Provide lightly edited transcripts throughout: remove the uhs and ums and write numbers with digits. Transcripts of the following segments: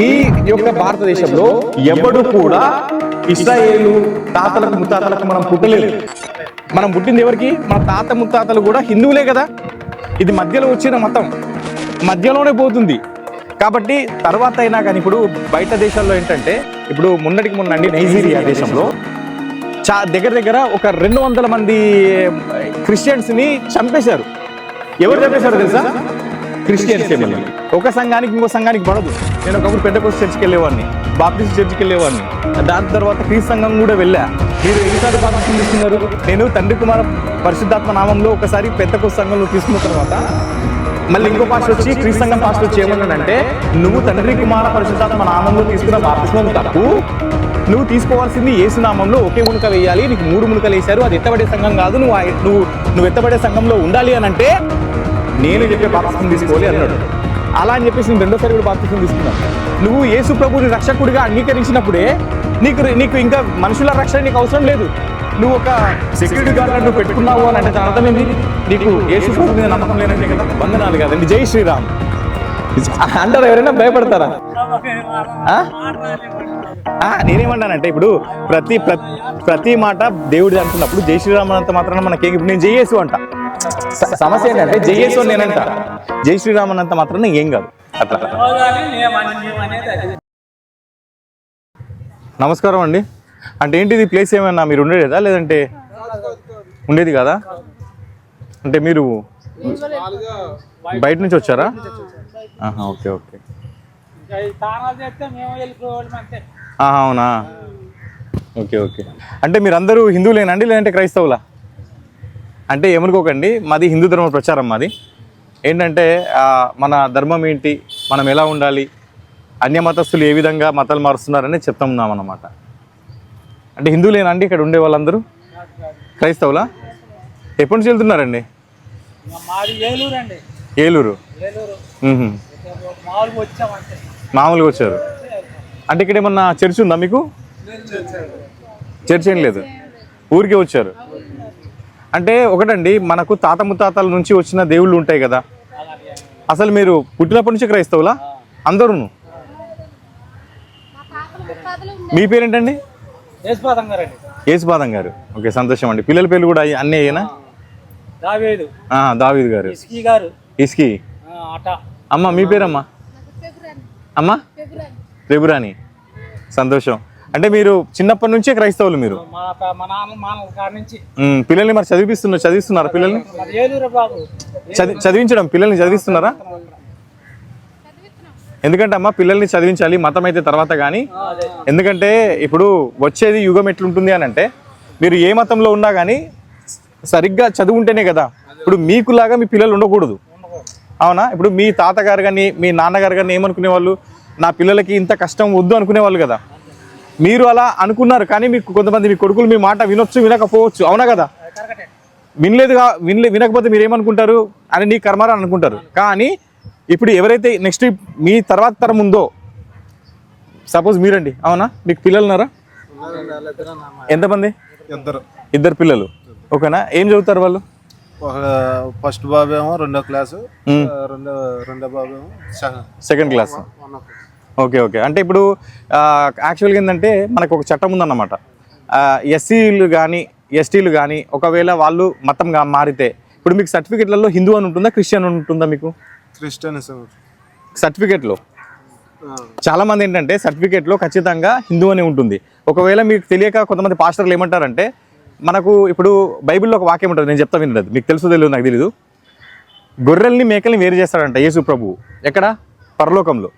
ఈ యొక్క భారతదేశంలో ఎవడు కూడా ఇశ్రాయేలు తాతలకు ముత్తాతలకు మనం పుట్టలేదు. మనం పుట్టింది ఎవరికి? మన తాత ముత్తాతలు కూడా హిందువులే కదా. ఇది మధ్యలో వచ్చిన మతం, మధ్యలోనే పోతుంది. కాబట్టి తర్వాత అయినా కానీ ఇప్పుడు బయట దేశాల్లో ఏంటంటే, ఇప్పుడు మొన్నటికి మొన్నండి నైజీరియా దేశంలో దగ్గర దగ్గర ఒక 200 మంది క్రిస్టియన్స్ని చంపేశారు. ఎవరు చంపేశారు తెలుసా? క్రిస్టియన్స్. ఏమన్నా ఒక సంఘానికి ఇంకో సంఘానికి పడదు. నేను ఒకప్పుడు పెద్దకోస్ చర్చికి వెళ్ళేవాడిని, బాప్టిస్ట్ చర్చికి వెళ్ళేవాడిని. దాని తర్వాత క్రీస్తు సంఘం కూడా వెళ్ళా. మీరు ఎన్నిసార్లు బాప్టిజం తీసుకున్నారు? నేను తండ్రి కుమార పరిశుద్ధాత్మ నామంలో ఒకసారి పెద్దకోస్ సంఘంలో తీసుకున్న తర్వాత మళ్ళీ ఇంకో పాస్టర్ వచ్చి క్రీస్తు సంఘం పాస్టర్ వచ్చి ఏమన్నాడంటే, నువ్వు తండ్రి కుమార పరిశుద్ధాత్మ నామంలో తీసుకున్న బాప్టిజం తప్పు, నువ్వు తీసుకోవాల్సింది యేసు నామంలో ఒకే మునుక వేయాలి, నీకు 3 మునుకలు వేశారు, అది ఎత్తబడే సంఘం కాదు, నువ్వు ఎత్తబడే సంఘంలో ఉండాలి అని అంటే నేను చెప్పే బాప్తిసం తీసుకోవాలి అన్నాడు. అలా అని చెప్పేసి నేను రెండోసారి కూడా బాప్తిసం తీసుకున్నాను. నువ్వు యేసు ప్రభువుని రక్షకుడిగా అంగీకరించినప్పుడే నీకు ఇంకా మనుషుల రక్షణ నీకు అవసరం లేదు. నువ్వు ఒక సెక్యూరిటీ గార్డ్ నువ్వు పెట్టుకున్నావు అని అంటే అర్థం ఏంది? నీకు యేసు ప్రభు మీద నమ్మకం లేనంటే కదా. వందనాలు కాదండి, జై శ్రీరామ్ అంటారా? ఎవరైనా భయపడతారా? నేనేమన్నానంటే, ఇప్పుడు ప్రతి మాట దేవుడు అంటున్నప్పుడు జై శ్రీరామ్ అంత మాత్రాన మనకి ఇప్పుడు నేను జైయేసు అంట. సమస్య ఏంటంటే జైయేసు నేనంట, జై శ్రీరామ్ అన్నంత మాత్రాన ఏం కాదు. అట్లా. నమస్కారం అండి. అంటే ఏంటిది ప్లేస్ ఏమన్నా మీరు ఉండేదా లేదంటే ఉండేది కదా? అంటే మీరు బయట నుంచి వచ్చారా? Okay okay. అవునా, ఓకే ఓకే. అంటే మీరందరూ హిందువులేనండి లేదంటే క్రైస్తవులా? అంటే ఏమనుకోకండి, మాది హిందూ ధర్మ ప్రచారం. మాది ఏంటంటే మన ధర్మం ఏంటి, మనం ఎలా ఉండాలి, అన్య మతస్థులు ఏ విధంగా మతాలు మారుస్తున్నారని చెప్తున్నాం అన్నమాట. అంటే హిందువులేనండి ఇక్కడ ఉండే వాళ్ళందరూ? క్రైస్తవులా? ఎప్పటి నుంచి వెళ్తున్నారండి? ఏలూరు. మామూలుగా వచ్చారు. అంటే ఇక్కడ ఏమన్నా చర్చ్ ఉందా మీకు? చర్చ్ ఏం లేదు, ఊరికే వచ్చారు. అంటే ఒకటండి, మనకు తాత ముత్తాతల నుంచి వచ్చిన దేవుళ్ళు ఉంటాయి కదా. అసలు మీరు పుట్టినప్పటి నుంచి క్రైస్తవులా అందరూ? మీ పేరేంటండి? యేసుపాదం గారు. ఓకే, సంతోషం అండి. పిల్లల పేర్లు కూడా అన్నీ అయ్యేనా? దావీద్ గారు, ఇస్కి. అమ్మ మీ పేరమ్మా? అమ్మా రేబురాని. సంతోషం. అంటే మీరు చిన్నప్పటి నుంచే క్రైస్తవులు మీరు? పిల్లల్ని మరి చదివిస్తున్నారా? పిల్లల్ని చదివించడం, పిల్లల్ని చదివిస్తున్నారా? ఎందుకంటే అమ్మ పిల్లల్ని చదివించాలి, మతం అయితే తర్వాత కానీ. ఎందుకంటే ఇప్పుడు వచ్చేది యుగం ఎట్లుంటుంది అని అంటే, మీరు ఏ మతంలో ఉన్నా కానీ సరిగ్గా చదువుంటేనే కదా. ఇప్పుడు మీకులాగా మీ పిల్లలు ఉండకూడదు, అవునా? ఇప్పుడు మీ తాతగారు కానీ మీ నాన్నగారు కానీ ఏమనుకునేవాళ్ళు, నా పిల్లలకి ఇంత కష్టం వద్దు అనుకునేవాళ్ళు కదా. మీరు అలా అనుకున్నారు, కానీ మీకు కొంతమంది మీ కొడుకులు మీ మాట వినొచ్చు, వినకపోవచ్చు, అవునా కదా? వినకపోతే మీరు ఏమనుకుంటారు, అని నీ కర్మారా అనుకుంటారు. కానీ ఇప్పుడు ఎవరైతే నెక్స్ట్ మీ తర్వాత తరం ఉందో, సపోజ్ మీరండి, అవునా? మీకు పిల్లలు ఉన్నారా? ఎంతమంది? ఇద్దరు పిల్లలు. ఓకేనా? ఏం చదువుతారు వాళ్ళు? ఫస్ట్ బాబు ఏమో 2వ క్లాసు, రెండో బాబు ఏమో 2nd క్లాస్. Okay okay. అంటే ఇప్పుడు యాక్చువల్గా ఏంటంటే మనకు ఒక చట్టం ఉందన్నమాట. ఎస్సీలు కానీ ఎస్టీలు కానీ ఒకవేళ వాళ్ళు మతంగా మారితే, ఇప్పుడు మీకు సర్టిఫికెట్లలో హిందూ అని ఉంటుందా, క్రిస్టియన్ అని ఉంటుందా? మీకు క్రిస్టియన్ సర్టిఫికెట్లో చాలామంది ఏంటంటే సర్టిఫికెట్లో ఖచ్చితంగా హిందూ అని ఉంటుంది. ఒకవేళ మీకు తెలియక కొంతమంది పాస్టర్లు ఏమంటారంటే, మనకు ఇప్పుడు బైబిల్లో ఒక వాక్యం ఉంటుంది, నేను చెప్తా వినలేదు, మీకు తెలుసు తెలియదు నాకు తెలీదు. గొర్రెల్ని మేకల్ని వేరు చేస్తాడంట యేసు ప్రభువు. ఎక్కడ? పరలోకంలో.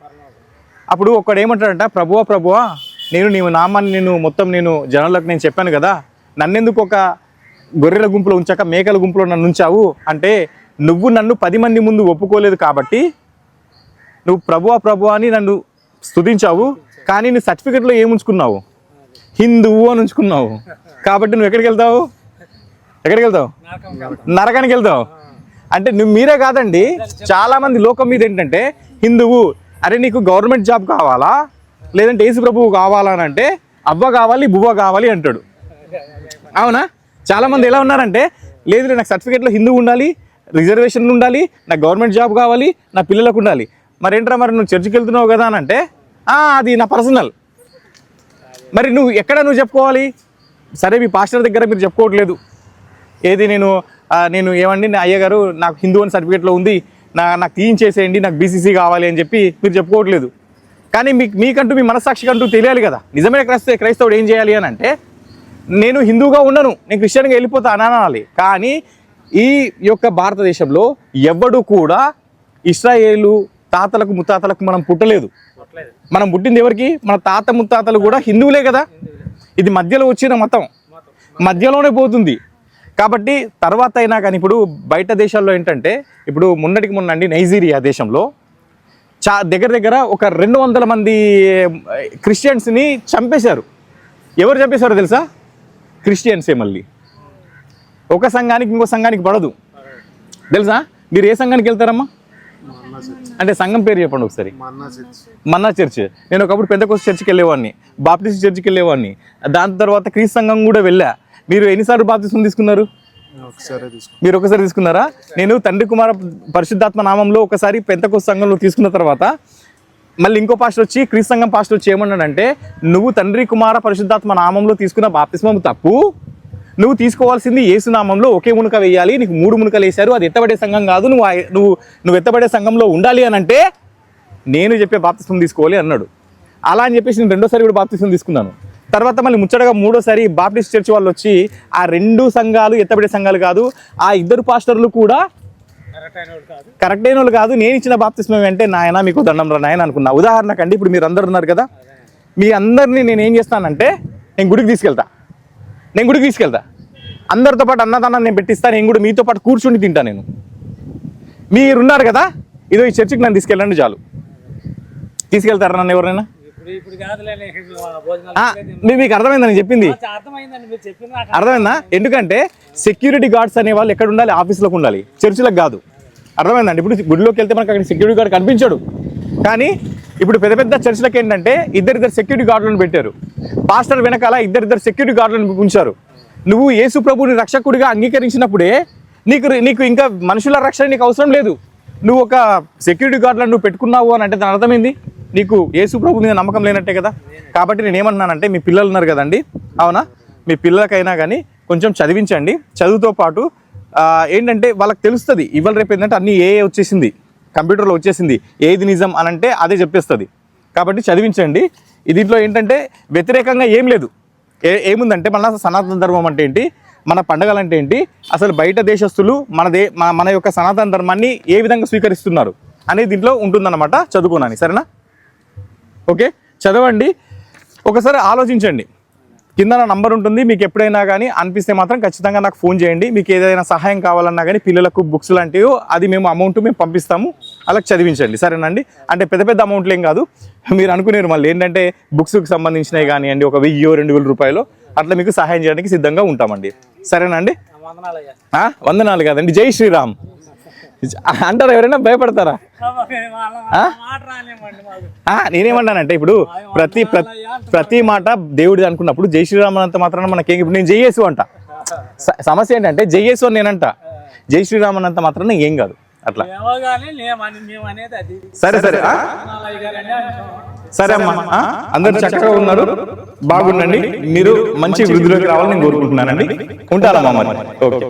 అప్పుడు ఒక్కడు ఏమంటాడంట, ప్రభువా నీ నామాన్ని నేను జనాలకు నేను చెప్పాను కదా, నన్నెందుకు ఒక గొర్రెల గుంపులో ఉంచాక మేకల గుంపులో నన్ను ఉంచావు అంటే, నువ్వు నన్ను 10 మంది ముందు ఒప్పుకోలేదు కాబట్టి నువ్వు ప్రభువా అని నన్ను స్తుతించావు, కానీ నీ సర్టిఫికెట్లో ఏముంచుకున్నావు? హిందువు అని ఉంచుకున్నావు. కాబట్టి నువ్వు ఎక్కడికి వెళ్తావు? నరకానికి వెళ్తావు. అంటే మీరే కాదండి, చాలామంది లోకం మీద ఏంటంటే హిందువు, అరే నీకు గవర్నమెంట్ జాబ్ కావాలా లేదంటే యేసు ప్రభువు కావాలా అని అంటే, అవ్వ కావాలి బువ్వ కావాలి అంటాడు, అవునా? చాలామంది ఎలా ఉన్నారంటే, లేదు నాకు సర్టిఫికేట్లో హిందూ ఉండాలి, రిజర్వేషన్ ఉండాలి, నాకు గవర్నమెంట్ జాబ్ కావాలి, నా పిల్లలకు ఉండాలి. మరేంట్రా మరి నువ్వు చర్చికి వెళ్తున్నావు కదా అని అంటే, అది నా పర్సనల్. మరి నువ్వు ఎక్కడ నువ్వు చెప్పుకోవాలి? సరే మీ పాస్టర్ దగ్గర మీరు చెప్పుకోవట్లేదు. ఏది నేను ఏమండి నా అయ్యగారు నాకు హిందూ అని సర్టిఫికేట్లో ఉంది, నాకు తీయించేసేయండి, నాకు బీసీసీ కావాలి అని చెప్పి మీరు చెప్పుకోవట్లేదు. కానీ మీకంటూ మీ మనస్సాక్షికంటూ తెలియాలి కదా. నిజమైన క్రైస్తవుడు ఏం చేయాలి అని అంటే, నేను హిందూగా ఉండను, నేను క్రిస్టియన్గా వెళ్ళిపోతా అనాలి. కానీ ఈ యొక్క భారతదేశంలో ఎవ్వడు కూడా ఇశ్రాయేలు తాతలకు ముత్తాతలకు మనం పుట్టలేదు. మనం పుట్టింది ఎవరికి? మన తాత ముత్తాతలు కూడా హిందువులే కదా. ఇది మధ్యలో వచ్చిన మతం, మధ్యలోనే పోతుంది. కాబట్టి తర్వాత అయినా కానీ ఇప్పుడు బయట దేశాల్లో ఏంటంటే, ఇప్పుడు మొన్నటికి మొన్నండి నైజీరియా దేశంలో దగ్గర ఒక 200 మంది క్రిస్టియన్స్ని చంపేశారు. ఎవరు చంపేశారో తెలుసా? క్రిస్టియన్సే. మళ్ళీ ఒక సంఘానికి ఇంకో సంఘానికి పడదు తెలుసా? మీరు ఏ సంఘానికి వెళ్తారమ్మా? అంటే సంఘం పేరు చెప్పండి ఒకసారి. మన్నా చర్చ్. నేను ఒకప్పుడు పెంతెకోస్తు చర్చికి వెళ్ళేవాడిని, బాప్టిస్ట్ చర్చికి వెళ్ళేవాడిని. దాని తర్వాత క్రీస్తు సంఘం కూడా వెళ్ళా. మీరు ఎన్నిసార్లు బాప్టిజం తీసుకున్నారు? మీరు ఒకసారి తీసుకున్నారా? నేను తండ్రి కుమార పరిశుద్ధాత్మ నామంలో ఒకసారి పెంతెకోస్తు సంఘంలో తీసుకున్న తర్వాత మళ్ళీ ఇంకో పాస్టర్ వచ్చి క్రీస్తు సంఘం పాస్టర్ వచ్చి ఏమన్నాడంటే, నువ్వు తండ్రి కుమార పరిశుద్ధాత్మ నామంలో తీసుకున్న బాప్తిస్మం తప్పు, నువ్వు తీసుకోవాల్సింది యేసు నామంలో ఒకే మునక వేయాలి, నీకు 3 మునకలు వేశారు, అది ఎత్తబడే సంఘం కాదు, నువ్వు ఎత్తబడే సంఘంలో ఉండాలి అని అంటే నేను చెప్పే బాప్తిస్మం తీసుకోవాలి అన్నాడు. అలా అని చెప్పేసి నేను రెండోసారి కూడా బాప్తిస్మం తీసుకున్నాను. తర్వాత మళ్ళీ ముచ్చటగా మూడోసారి బాప్టిస్ట్ చర్చ్ వాళ్ళు వచ్చి ఆ 2 సంఘాలు ఎత్తబడే సంఘాలు కాదు, ఆ 2 పాస్టర్లు కూడా కరెక్ట్ అయిన వాళ్ళు కాదు, నేను ఇచ్చిన బాప్తిస్మం అంటే నాయన మీకు దండం రా నాయన అనుకున్నా. ఉదాహరణకండి ఇప్పుడు మీరు అందరు ఉన్నారు కదా, మీ అందరినీ నేను ఏం చేస్తానంటే నేను గుడికి తీసుకెళ్తా, అందరితో పాటు అన్నదానం నేను పెట్టిస్తా, నేను కూడా మీతో పాటు కూర్చుని తింటా. నేను మీరున్నారు కదా, ఇదో ఈ చర్చికి నన్ను తీసుకెళ్ళండి చాలు. తీసుకెళ్తారా నన్ను ఎవరైనా? మీకు అర్థమైందని చెప్పింది? అర్థమైందా? ఎందుకంటే సెక్యూరిటీ గార్డ్స్ అనే వాళ్ళు ఎక్కడ ఉండాలి? ఆఫీసులోకి ఉండాలి, చర్చిలకు కాదు. అర్థమైందండి? ఇప్పుడు గుడిలోకి వెళ్తే మనకు అక్కడ సెక్యూరిటీ గార్డ్ కనిపించాడు. కానీ ఇప్పుడు పెద్ద పెద్ద చర్చిలకు ఏంటంటే ఇద్దరు సెక్యూరిటీ గార్డులను పెట్టారు. పాస్టర్ వెనకాల ఇద్దరు సెక్యూరిటీ గార్డులను ఉంచారు. నువ్వు యేసు ప్రభువుని రక్షకుడిగా అంగీకరించినప్పుడే నీకు ఇంకా మనుషుల రక్షణ నీకు అవసరం లేదు. నువ్వు ఒక సెక్యూరిటీ గార్డులను నువ్వు పెట్టుకున్నావు అని అంటే దాని అర్థమైంది నీకు యేసు ప్రభు మీద నమ్మకం లేనట్టే కదా. కాబట్టి నేను ఏమన్నానంటే, మీ పిల్లలు ఉన్నారు కదండి, అవునా, మీ పిల్లలకైనా కానీ కొంచెం చదివించండి. చదువుతో పాటు ఏంటంటే వాళ్ళకి తెలుస్తుంది ఇవాళ రేపు ఏంటంటే అన్నీ వచ్చేసింది, కంప్యూటర్లో వచ్చేసింది, ఏది నిజం అని అంటే అదే చెప్పేస్తుంది. కాబట్టి చదివించండి. దీంట్లో ఏంటంటే వ్యతిరేకంగా ఏం లేదు. ఏముందంటే మన సనాతన ధర్మం అంటే ఏంటి, మన పండగలు అంటే ఏంటి, అసలు బయట దేశస్తులు మన యొక్క సనాతన ధర్మాన్ని ఏ విధంగా స్వీకరిస్తున్నారు అనేది దీంట్లో ఉంటుందన్నమాట. చదువుకోనాని, సరేనా? ఓకే, చదవండి, ఒకసారి ఆలోచించండి. కింద నా నంబర్ ఉంటుంది, మీకు ఎప్పుడైనా కానీ అనిపిస్తే మాత్రం ఖచ్చితంగా నాకు ఫోన్ చేయండి. మీకు ఏదైనా సహాయం కావాలన్నా కానీ పిల్లలకు బుక్స్ లాంటివి అది అమౌంట్ మేము పంపిస్తాము, అలా చదివించండి, సరేనండి? అంటే పెద్ద పెద్ద అమౌంట్లు ఏం కాదు, మీరు అనుకునేరు మళ్ళీ ఏంటంటే బుక్స్కి సంబంధించినవి కానివ్వండి, ఒక 1000-2000 రూపాయలు అట్లా మీకు సహాయం చేయడానికి సిద్ధంగా ఉంటామండి, సరేనండి? వందనాలు కాదండి, జై శ్రీరామ్ అంటారా? ఎవరైనా భయపడతారా? నేనేమన్నానంటే ఇప్పుడు ప్రతి మాట దేవుడిది అనుకున్నప్పుడు జై శ్రీరామ్ అంత మాత్రాన మనకేం, ఇప్పుడు నేను జైయేసు అంట, సమస్య ఏంటంటే జైయేసు అని నేనంట, జై శ్రీరామ్ అన్నంత మాత్రాన ఏం కాదు అట్లా. సరే సరే అమ్మా, అందరు చక్కగా ఉన్నారు, బాగుండండి, మీరు మంచి వృద్ధిలోకి రావాలని నేను కోరుకుంటున్నానండి. ఉంటానమ్మా మరి. ఓకే.